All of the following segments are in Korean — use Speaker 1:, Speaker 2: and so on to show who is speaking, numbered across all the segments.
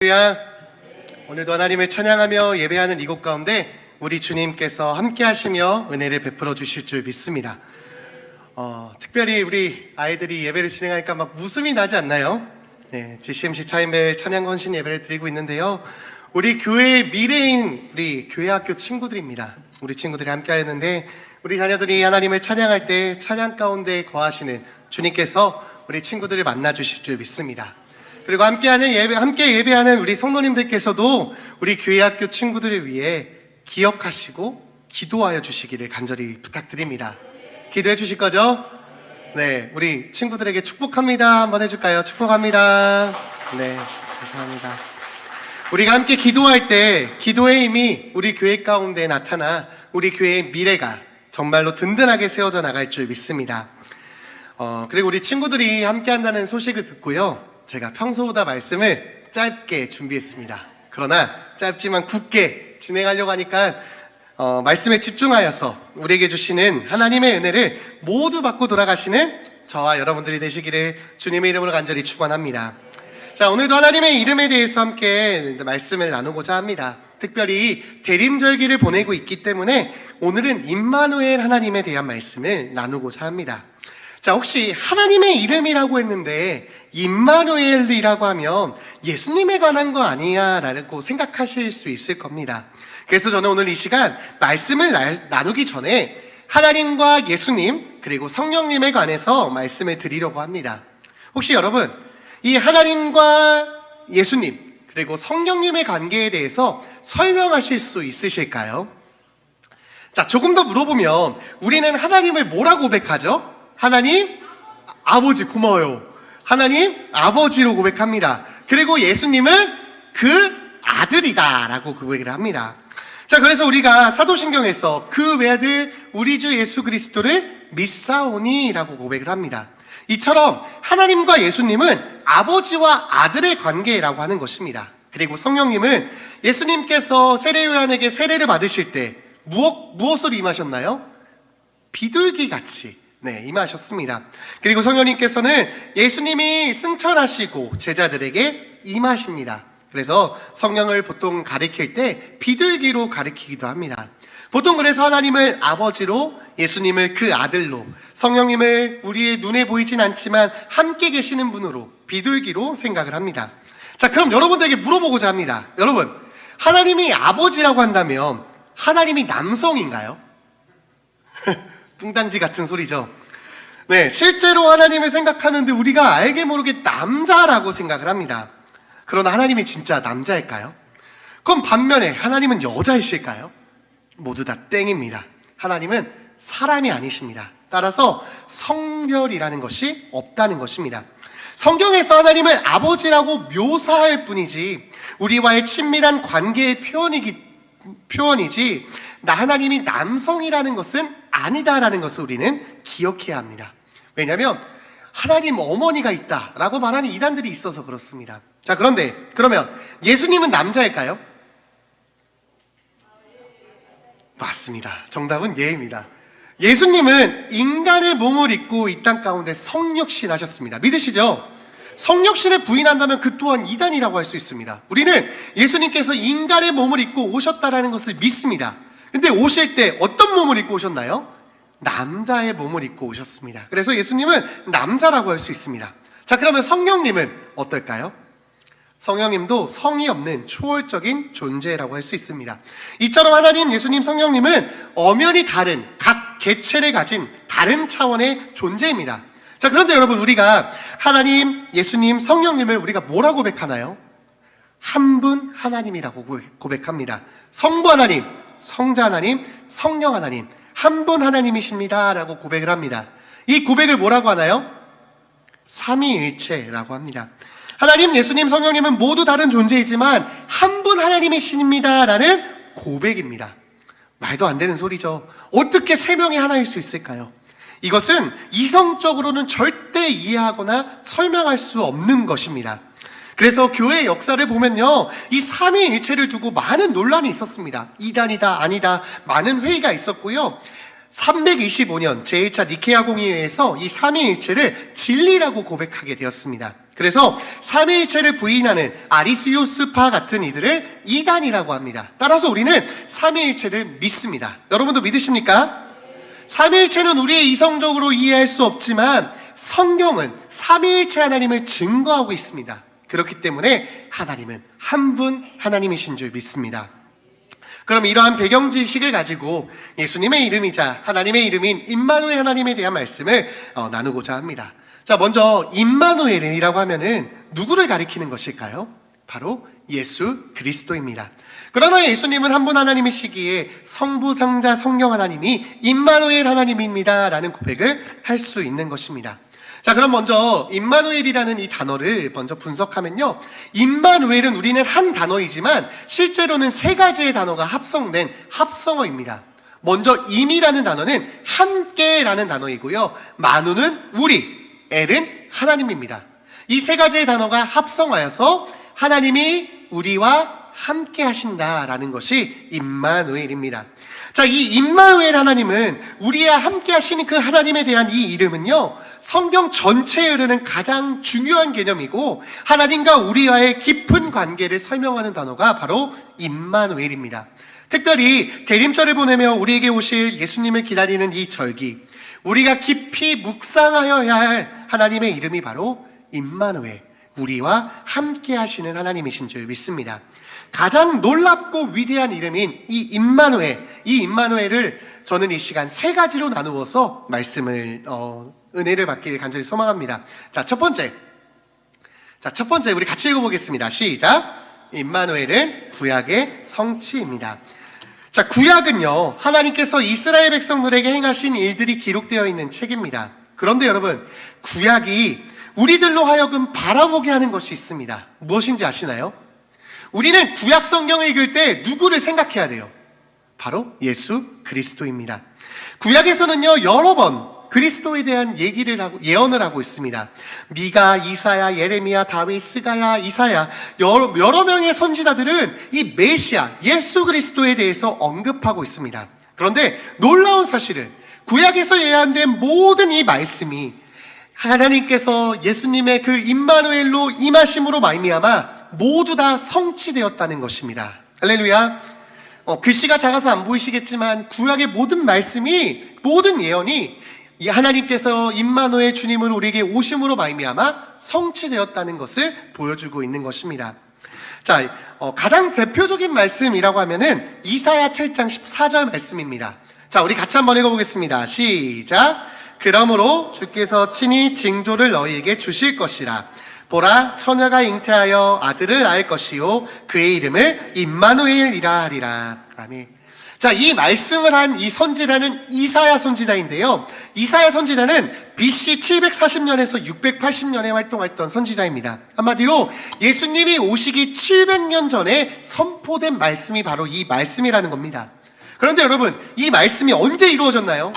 Speaker 1: 할렐루야. 오늘도 하나님을 찬양하며 예배하는 이곳 가운데 우리 주님께서 함께 하시며 은혜를 베풀어 주실 줄 믿습니다. 특별히 우리 아이들이 예배를 진행하니까 막 웃음이 나지 않나요? 네, GCMC 차인배 찬양 건신 예배를 드리고 있는데요. 우리 교회의 미래인 우리 교회학교 친구들입니다. 우리 친구들이 함께 하였는데 우리 자녀들이 하나님을 찬양할 때 찬양 가운데 거하시는 주님께서 우리 친구들을 만나 주실 줄 믿습니다. 그리고 함께 예배하는 우리 성도님들께서도 우리 교회학교 친구들을 위해 기억하시고 기도하여 주시기를 간절히 부탁드립니다. 기도해 주실 거죠? 네, 우리 친구들에게 축복합니다 한번 해줄까요? 축복합니다. 네, 감사합니다. 우리가 함께 기도할 때 기도의 힘이 우리 교회 가운데 나타나 우리 교회의 미래가 정말로 든든하게 세워져 나갈 줄 믿습니다. 그리고 우리 친구들이 함께 한다는 소식을 듣고요, 제가 평소보다 말씀을 짧게 준비했습니다. 그러나 짧지만 굳게 진행하려고 하니까 말씀에 집중하여서 우리에게 주시는 하나님의 은혜를 모두 받고 돌아가시는 저와 여러분들이 되시기를 주님의 이름으로 간절히 축원합니다. 자, 오늘도 하나님의 이름에 대해서 함께 말씀을 나누고자 합니다. 특별히 대림절기를 보내고 있기 때문에 오늘은 임마누엘 하나님에 대한 말씀을 나누고자 합니다. 자, 혹시 하나님의 이름이라고 했는데 임마누엘이라고 하면 예수님에 관한 거 아니야 라고 생각하실 수 있을 겁니다. 그래서 저는 오늘 이 시간 말씀을 나누기 전에 하나님과 예수님 그리고 성령님에 관해서 말씀을 드리려고 합니다. 혹시 여러분 이 하나님과 예수님 그리고 성령님의 관계에 대해서 설명하실 수 있으실까요? 자, 조금 더 물어보면 우리는 하나님을 뭐라고 고백하죠? 하나님 아버지, 고마워요. 하나님 아버지로 고백합니다. 그리고 예수님은 그 아들이다 라고 고백을 합니다. 자, 그래서 우리가 사도신경에서 그 외아들 우리 주 예수 그리스도를 믿사오니 라고 고백을 합니다. 이처럼 하나님과 예수님은 아버지와 아들의 관계라고 하는 것입니다. 그리고 성령님은 예수님께서 세례요한에게 세례를 받으실 때 무엇으로 임하셨나요? 비둘기 같이 임하셨습니다. 그리고 성령님께서는 예수님이 승천하시고 제자들에게 임하십니다. 그래서 성령을 보통 가리킬 때 비둘기로 가리키기도 합니다. 보통 그래서 하나님을 아버지로, 예수님을 그 아들로, 성령님을 우리의 눈에 보이진 않지만 함께 계시는 분으로 비둘기로 생각을 합니다. 자, 그럼 여러분들에게 물어보고자 합니다. 여러분, 하나님이 아버지라고 한다면 하나님이 남성인가요? 뚱딴지 같은 소리죠. 네, 실제로 하나님을 생각하는데 우리가 알게 모르게 남자라고 생각을 합니다. 그러나 하나님이 진짜 남자일까요? 그럼 반면에 하나님은 여자이실까요? 모두 다 땡입니다. 하나님은 사람이 아니십니다. 따라서 성별이라는 것이 없다는 것입니다. 성경에서 하나님을 아버지라고 묘사할 뿐이지 우리와의 친밀한 관계의 표현이지 하나님이 남성이라는 것은 아니다라는 것을 우리는 기억해야 합니다. 왜냐하면 하나님 어머니가 있다라고 말하는 이단들이 있어서 그렇습니다. 자, 그러면 예수님은 남자일까요? 맞습니다. 정답은 예입니다. 예수님은 인간의 몸을 입고 이 땅 가운데 성육신 하셨습니다. 믿으시죠? 성육신을 부인한다면 그 또한 이단이라고 할 수 있습니다. 우리는 예수님께서 인간의 몸을 입고 오셨다라는 것을 믿습니다. 근데 오실 때 어떤 몸을 입고 오셨나요? 남자의 몸을 입고 오셨습니다. 그래서 예수님은 남자라고 할 수 있습니다. 자, 그러면 성령님은 어떨까요? 성령님도 성이 없는 초월적인 존재라고 할 수 있습니다. 이처럼 하나님, 예수님, 성령님은 엄연히 다른 각 개체를 가진 다른 차원의 존재입니다. 자, 그런데 여러분, 우리가 하나님, 예수님, 성령님을 우리가 뭐라고 고백하나요? 한 분 하나님이라고 고백합니다. 성부 하나님, 성자 하나님, 성령 하나님, 한 분 하나님이십니다 라고 고백을 합니다. 이 고백을 뭐라고 하나요? 삼위일체라고 합니다. 하나님, 예수님, 성령님은 모두 다른 존재이지만 한 분 하나님이십니다 라는 고백입니다. 말도 안 되는 소리죠. 어떻게 세 명이 하나일 수 있을까요? 이것은 이성적으로는 절대 이해하거나 설명할 수 없는 것입니다. 그래서 교회의 역사를 보면요, 이 삼위일체를 두고 많은 논란이 있었습니다. 이단이다 아니다 많은 회의가 있었고요, 325년 제1차 니케아 공의회에서 이 삼위일체를 진리라고 고백하게 되었습니다. 그래서 삼위일체를 부인하는 아리수요스파 같은 이들을 이단이라고 합니다. 따라서 우리는 삼위일체를 믿습니다. 여러분도 믿으십니까? 삼위일체는 우리의 이성적으로 이해할 수 없지만 성경은 삼위일체 하나님을 증거하고 있습니다. 그렇기 때문에 하나님은 한 분 하나님이신 줄 믿습니다. 그럼 이러한 배경 지식을 가지고 예수님의 이름이자 하나님의 이름인 임마누엘 하나님에 대한 말씀을 나누고자 합니다. 자, 먼저 임마누엘이라고 하면은 누구를 가리키는 것일까요? 바로 예수 그리스도입니다. 그러나 예수님은 한 분 하나님이시기에 성부, 성자, 성령 하나님이 임마누엘 하나님입니다 라는 고백을 할 수 있는 것입니다. 자, 그럼 먼저 임마누엘이라는 이 단어를 먼저 분석하면요, 임마누엘은 우리는 한 단어이지만 실제로는 세 가지의 단어가 합성된 합성어입니다. 먼저 임이라는 단어는 함께라는 단어이고요, 마누는 우리, 엘은 하나님입니다. 이 세 가지의 단어가 합성하여서 하나님이 우리와 함께 하신다라는 것이 임마누엘입니다. 자, 이 임마누엘 하나님은 우리와 함께 하시는 그 하나님에 대한 이 이름은요, 성경 전체에 흐르는 가장 중요한 개념이고 하나님과 우리와의 깊은 관계를 설명하는 단어가 바로 임마누엘입니다. 특별히 대림절을 보내며 우리에게 오실 예수님을 기다리는 이 절기, 우리가 깊이 묵상하여야 할 하나님의 이름이 바로 임마누엘, 우리와 함께 하시는 하나님이신 줄 믿습니다. 가장 놀랍고 위대한 이름인 이 임마누엘, 이 임마누엘을 저는 이 시간 세 가지로 나누어서 말씀을 은혜를 받기를 간절히 소망합니다. 자, 첫 번째 우리 같이 읽어보겠습니다. 시작. 임마누엘은 구약의 성취입니다. 자, 구약은요, 하나님께서 이스라엘 백성들에게 행하신 일들이 기록되어 있는 책입니다. 그런데 여러분, 구약이 우리들로 하여금 바라보게 하는 것이 있습니다. 무엇인지 아시나요? 우리는 구약 성경을 읽을 때 누구를 생각해야 돼요? 바로 예수 그리스도입니다. 구약에서는요, 여러 번 그리스도에 대한 예언을 하고 있습니다. 미가, 이사야, 예레미야, 다윗, 스가야, 이사야, 여러 명의 선지자들은 이 메시아, 예수 그리스도에 대해서 언급하고 있습니다. 그런데 놀라운 사실은 구약에서 예언된 모든 이 말씀이 하나님께서 예수님의 그 임마누엘로 임하심으로 말미암아 모두 다 성취되었다는 것입니다. 할렐루야. 글씨가 작아서 안 보이시겠지만 구약의 모든 말씀이, 모든 예언이 이 하나님께서 임마누엘 주님을 우리에게 오심으로 말미암아 성취되었다는 것을 보여주고 있는 것입니다. 자, 가장 대표적인 말씀이라고 하면은 이사야 7장 14절 말씀입니다. 자, 우리 같이 한번 읽어보겠습니다. 시작. 그러므로 주께서 친히 징조를 너희에게 주실 것이라. 보라, 처녀가 잉태하여 아들을 낳을 것이요 그의 이름을 임마누엘이라 하리라. 아멘. 자, 이 말씀을 한 이 선지자는 이사야 선지자인데요, 이사야 선지자는 BC 740년에서 680년에 활동했던 선지자입니다. 한마디로 예수님이 오시기 700년 전에 선포된 말씀이 바로 이 말씀이라는 겁니다. 그런데 여러분, 이 말씀이 언제 이루어졌나요?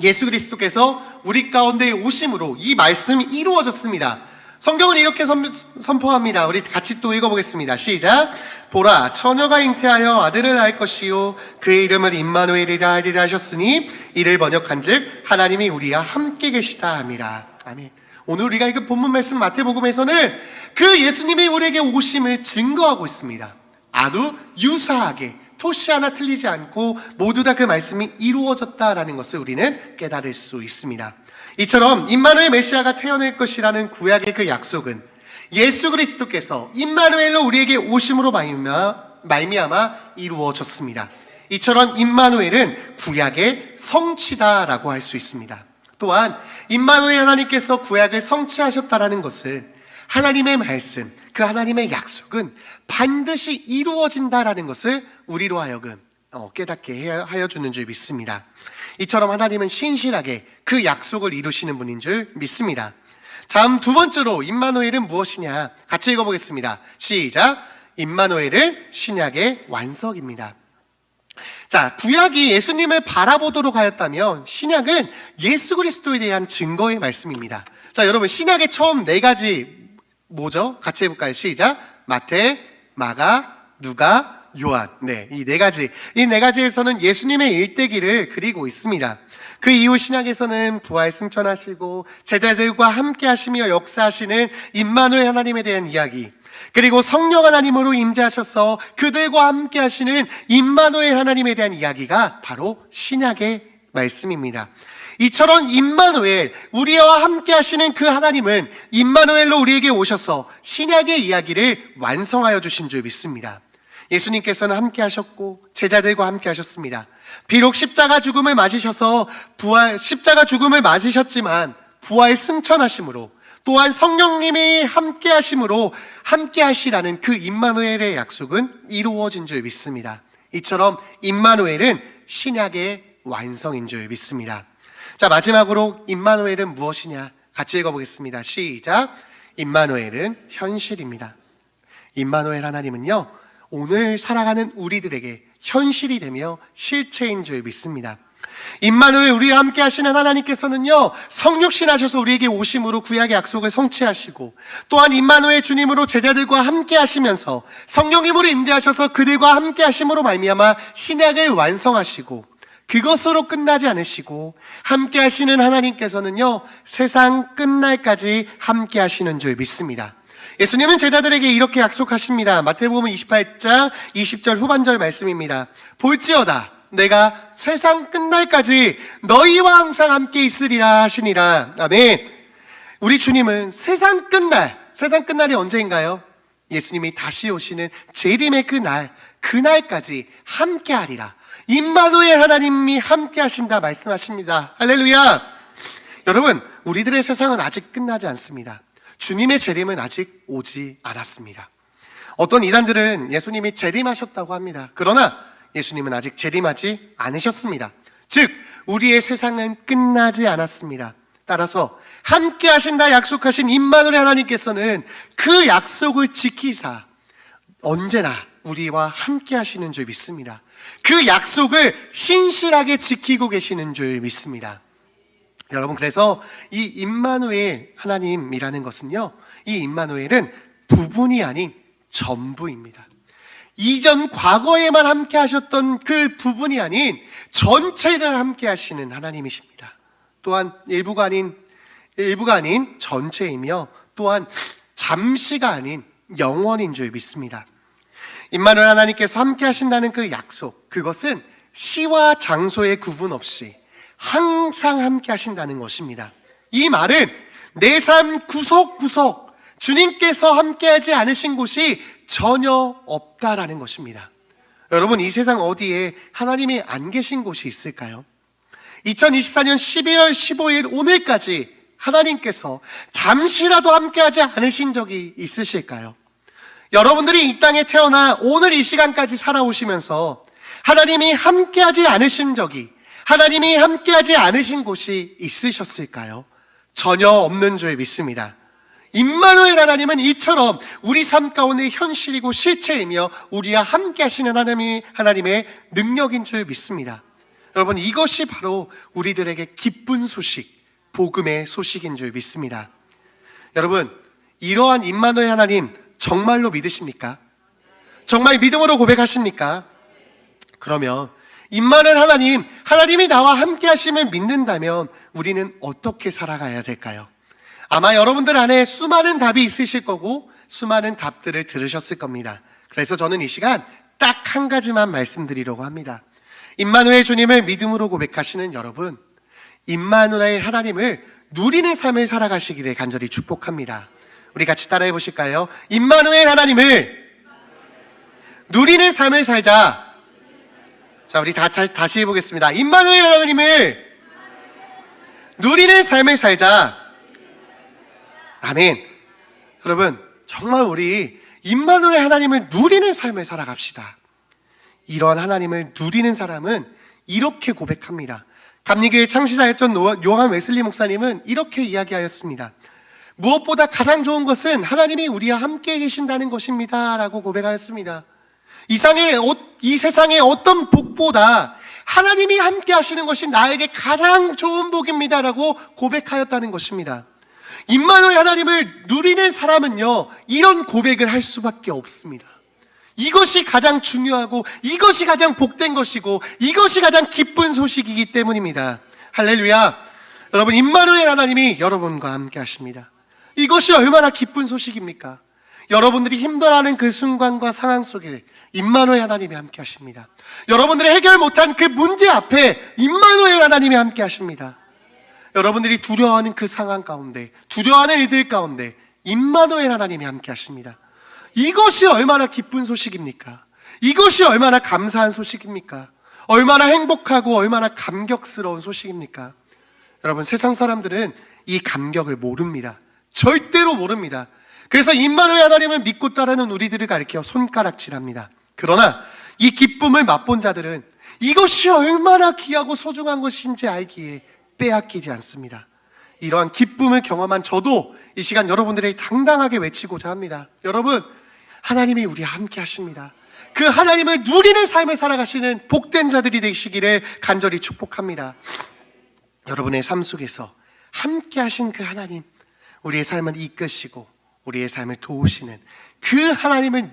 Speaker 1: 예수 그리스도께서 우리 가운데 오심으로 이 말씀이 이루어졌습니다. 성경은 이렇게 선포합니다. 우리 같이 또 읽어보겠습니다. 시작. 보라, 처녀가 잉태하여 아들을 낳을 것이요 그의 이름을 임마누엘이라 하리라 하셨으니 이를 번역한즉 하나님이 우리와 함께 계시다 함이라. 아멘. 오늘 우리가 읽은 본문 말씀 마태복음에서는 그 예수님이 우리에게 오심을 증거하고 있습니다. 아주 유사하게 토시 하나 틀리지 않고 모두 다 그 말씀이 이루어졌다라는 것을 우리는 깨달을 수 있습니다. 이처럼 임마누엘 메시아가 태어날 것이라는 구약의 그 약속은 예수 그리스도께서 임마누엘로 우리에게 오심으로 말미암아 이루어졌습니다. 이처럼 임마누엘은 구약의 성취다라고 할 수 있습니다. 또한 임마누엘 하나님께서 구약을 성취하셨다라는 것은 하나님의 말씀, 그 하나님의 약속은 반드시 이루어진다라는 것을 우리로 하여금 깨닫게 하여 주는 줄 믿습니다. 이처럼 하나님은 신실하게 그 약속을 이루시는 분인 줄 믿습니다. 다음 두 번째로 임마누엘은 무엇이냐? 같이 읽어보겠습니다. 시작. 임마누엘은 신약의 완성입니다. 자, 구약이 예수님을 바라보도록 하였다면 신약은 예수 그리스도에 대한 증거의 말씀입니다. 자, 여러분, 신약의 처음 네 가지 뭐죠? 같이 해볼까요? 시작. 마태, 마가, 누가, 요한. 네, 이 네 가지에서는 예수님의 일대기를 그리고 있습니다. 그 이후 신약에서는 부활 승천하시고 제자들과 함께 하시며 역사하시는 임마누엘 하나님에 대한 이야기, 그리고 성령 하나님으로 임재하셔서 그들과 함께 하시는 임마누엘 하나님에 대한 이야기가 바로 신약의 말씀입니다. 이처럼 임마누엘, 우리와 함께 하시는 그 하나님은 임마누엘로 우리에게 오셔서 신약의 이야기를 완성하여 주신 줄 믿습니다. 예수님께서는 함께 하셨고 제자들과 함께 하셨습니다. 비록 십자가 죽음을 맞으셨지만 부활 승천하심으로, 또한 성령님이 함께 하심으로 함께 하시라는 그 임마누엘의 약속은 이루어진 줄 믿습니다. 이처럼 임마누엘은 신약의 완성인 줄 믿습니다. 자, 마지막으로 임마누엘은 무엇이냐? 같이 읽어보겠습니다. 시작. 임마누엘은 현실입니다. 임마누엘 하나님은요, 오늘 살아가는 우리들에게 현실이 되며 실체인 줄 믿습니다. 임마누엘, 우리와 함께 하시는 하나님께서는요, 성육신 하셔서 우리에게 오심으로 구약의 약속을 성취하시고, 또한 임마누엘 주님으로 제자들과 함께 하시면서 성령님으로 임재하셔서 그들과 함께 하심으로 말미암아 신약을 완성하시고, 그것으로 끝나지 않으시고 함께 하시는 하나님께서는요, 세상 끝날까지 함께 하시는 줄 믿습니다. 예수님은 제자들에게 이렇게 약속하십니다. 마태복음 28장 20절 후반절 말씀입니다. 볼지어다 내가 세상 끝날까지 너희와 항상 함께 있으리라 하시니라. 아멘. 우리 주님은 세상 끝날이 언제인가요? 예수님이 다시 오시는 재림의 그날까지 함께 하리라. 임마누엘 하나님이 함께 하신다 말씀하십니다. 할렐루야. 여러분, 우리들의 세상은 아직 끝나지 않습니다. 주님의 재림은 아직 오지 않았습니다. 어떤 이단들은 예수님이 재림하셨다고 합니다. 그러나 예수님은 아직 재림하지 않으셨습니다. 즉, 우리의 세상은 끝나지 않았습니다. 따라서 함께 하신다 약속하신 임마누엘 하나님께서는 그 약속을 지키사 언제나 우리와 함께 하시는 줄 믿습니다. 그 약속을 신실하게 지키고 계시는 줄 믿습니다. 여러분, 그래서 이 임마누엘 하나님이라는 것은요, 이 임마누엘은 부분이 아닌 전부입니다. 이전 과거에만 함께 하셨던 그 부분이 아닌 전체를 함께 하시는 하나님이십니다. 또한 일부가 아닌 전체이며, 또한 잠시가 아닌 영원인 줄 믿습니다. 임마누엘 하나님께서 함께 하신다는 그 약속, 그것은 시와 장소의 구분 없이 항상 함께 하신다는 것입니다. 이 말은 내 삶 구석구석 주님께서 함께하지 않으신 곳이 전혀 없다라는 것입니다. 여러분, 이 세상 어디에 하나님이 안 계신 곳이 있을까요? 2024년 12월 15일 오늘까지 하나님께서 잠시라도 함께하지 않으신 적이 있으실까요? 여러분들이 이 땅에 태어나 오늘 이 시간까지 살아오시면서 하나님이 함께하지 않으신 적이, 하나님이 함께하지 않으신 곳이 있으셨을까요? 전혀 없는 줄 믿습니다. 임마누엘 하나님은 이처럼 우리 삶 가운데 현실이고 실체이며 우리와 함께 하시는 하나님의 능력인 줄 믿습니다. 여러분, 이것이 바로 우리들에게 기쁜 소식, 복음의 소식인 줄 믿습니다. 여러분, 이러한 임마누엘 하나님 정말로 믿으십니까? 정말 믿음으로 고백하십니까? 그러면 임마누엘 하나님이 나와 함께 하심을 믿는다면 우리는 어떻게 살아가야 될까요? 아마 여러분들 안에 수많은 답이 있으실 거고 수많은 답들을 들으셨을 겁니다. 그래서 저는 이 시간 딱 한 가지만 말씀드리려고 합니다. 임마누엘 주님을 믿음으로 고백하시는 여러분, 임마누엘 하나님을 누리는 삶을 살아가시기를 간절히 축복합니다. 우리 같이 따라해 보실까요? 임마누엘 하나님을 누리는 삶을 살자. 자, 우리 다시 해보겠습니다. 임마누엘 하나님을 누리는 삶을 살자. 아멘. 여러분, 정말 우리 임마누엘 하나님을 누리는 삶을 살아갑시다. 이러한 하나님을 누리는 사람은 이렇게 고백합니다. 감리교회 창시자였던 요한 웨슬리 목사님은 이렇게 이야기하였습니다. 무엇보다 가장 좋은 것은 하나님이 우리와 함께 계신다는 것입니다 라고 고백하였습니다. 이 세상의 어떤 복보다 하나님이 함께 하시는 것이 나에게 가장 좋은 복입니다 라고 고백하였다는 것입니다. 임마누엘 하나님을 누리는 사람은요, 이런 고백을 할 수밖에 없습니다. 이것이 가장 중요하고 이것이 가장 복된 것이고 이것이 가장 기쁜 소식이기 때문입니다. 할렐루야. 여러분, 임마누엘 하나님이 여러분과 함께 하십니다. 이것이 얼마나 기쁜 소식입니까? 여러분들이 힘들어하는 그 순간과 상황 속에 임마누엘 하나님이 함께 하십니다. 여러분들이 해결 못한 그 문제 앞에 임마누엘 하나님이 함께 하십니다. 여러분들이 두려워하는 그 상황 가운데, 두려워하는 일들 가운데 임마누엘 하나님이 함께 하십니다. 이것이 얼마나 기쁜 소식입니까? 이것이 얼마나 감사한 소식입니까? 얼마나 행복하고 얼마나 감격스러운 소식입니까? 여러분, 세상 사람들은 이 감격을 모릅니다. 절대로 모릅니다. 그래서 임마누엘 하나님을 믿고 따르는 우리들을 가리켜 손가락질합니다. 그러나 이 기쁨을 맛본 자들은 이것이 얼마나 귀하고 소중한 것인지 알기에 빼앗기지 않습니다. 이러한 기쁨을 경험한 저도 이 시간 여러분들에게 당당하게 외치고자 합니다. 여러분, 하나님이 우리와 함께 하십니다. 그 하나님을 누리는 삶을 살아가시는 복된 자들이 되시기를 간절히 축복합니다. 여러분의 삶 속에서 함께 하신 그 하나님, 우리의 삶을 이끄시고 우리의 삶을 도우시는 그 하나님을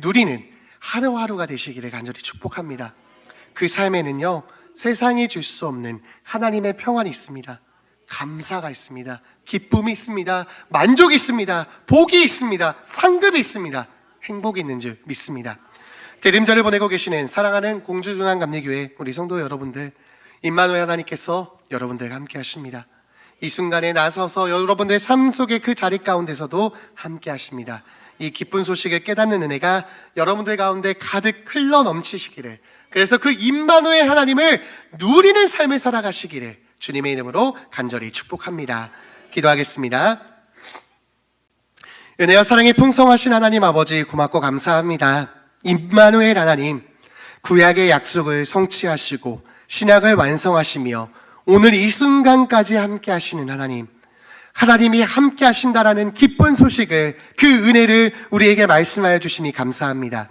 Speaker 1: 누리는 하루하루가 되시기를 간절히 축복합니다. 그 삶에는요, 세상이 줄 수 없는 하나님의 평안이 있습니다. 감사가 있습니다. 기쁨이 있습니다. 만족이 있습니다. 복이 있습니다. 상급이 있습니다. 행복이 있는 줄 믿습니다. 대림절을 보내고 계시는 사랑하는 공주중앙감리교회 우리 성도 여러분들, 임마누엘 하나님께서 여러분들과 함께 하십니다. 이 순간에 나서서 여러분들의 삶 속의 그 자리 가운데서도 함께 하십니다. 이 기쁜 소식을 깨닫는 은혜가 여러분들 가운데 가득 흘러 넘치시기를, 그래서 그 임마누엘 하나님을 누리는 삶을 살아가시기를 주님의 이름으로 간절히 축복합니다. 기도하겠습니다. 은혜와 사랑이 풍성하신 하나님 아버지, 고맙고 감사합니다. 임마누엘 하나님, 구약의 약속을 성취하시고 신약을 완성하시며 오늘 이 순간까지 함께 하시는 하나님, 하나님이 함께 하신다라는 기쁜 소식을, 그 은혜를 우리에게 말씀하여 주시니 감사합니다.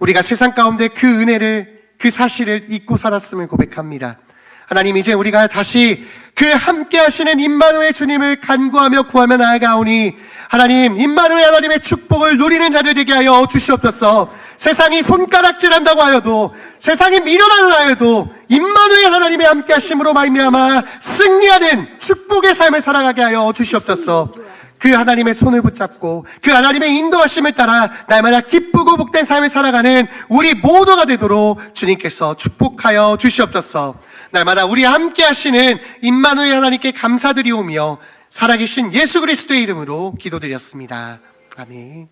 Speaker 1: 우리가 세상 가운데 그 은혜를, 그 사실을 잊고 살았음을 고백합니다. 하나님, 이제 우리가 다시 그 함께 하시는 임마누엘 주님을 간구하며 구하며 나아가오니, 하나님, 임마누엘 하나님의 축복을 누리는 자들 되게 하여 주시옵소서. 세상이 손가락질한다고 하여도, 세상이 미련하다 하여도 임마누엘 하나님의 함께 하심으로 말미암아 승리하는 축복의 삶을 살아가게 하여 주시옵소서. 그 하나님의 손을 붙잡고 그 하나님의 인도하심을 따라 날마다 기쁘고 복된 삶을 살아가는 우리 모두가 되도록 주님께서 축복하여 주시옵소서. 날마다 우리 함께 하시는 임마누엘 하나님께 감사드리오며 살아계신 예수 그리스도의 이름으로 기도드렸습니다. 아멘.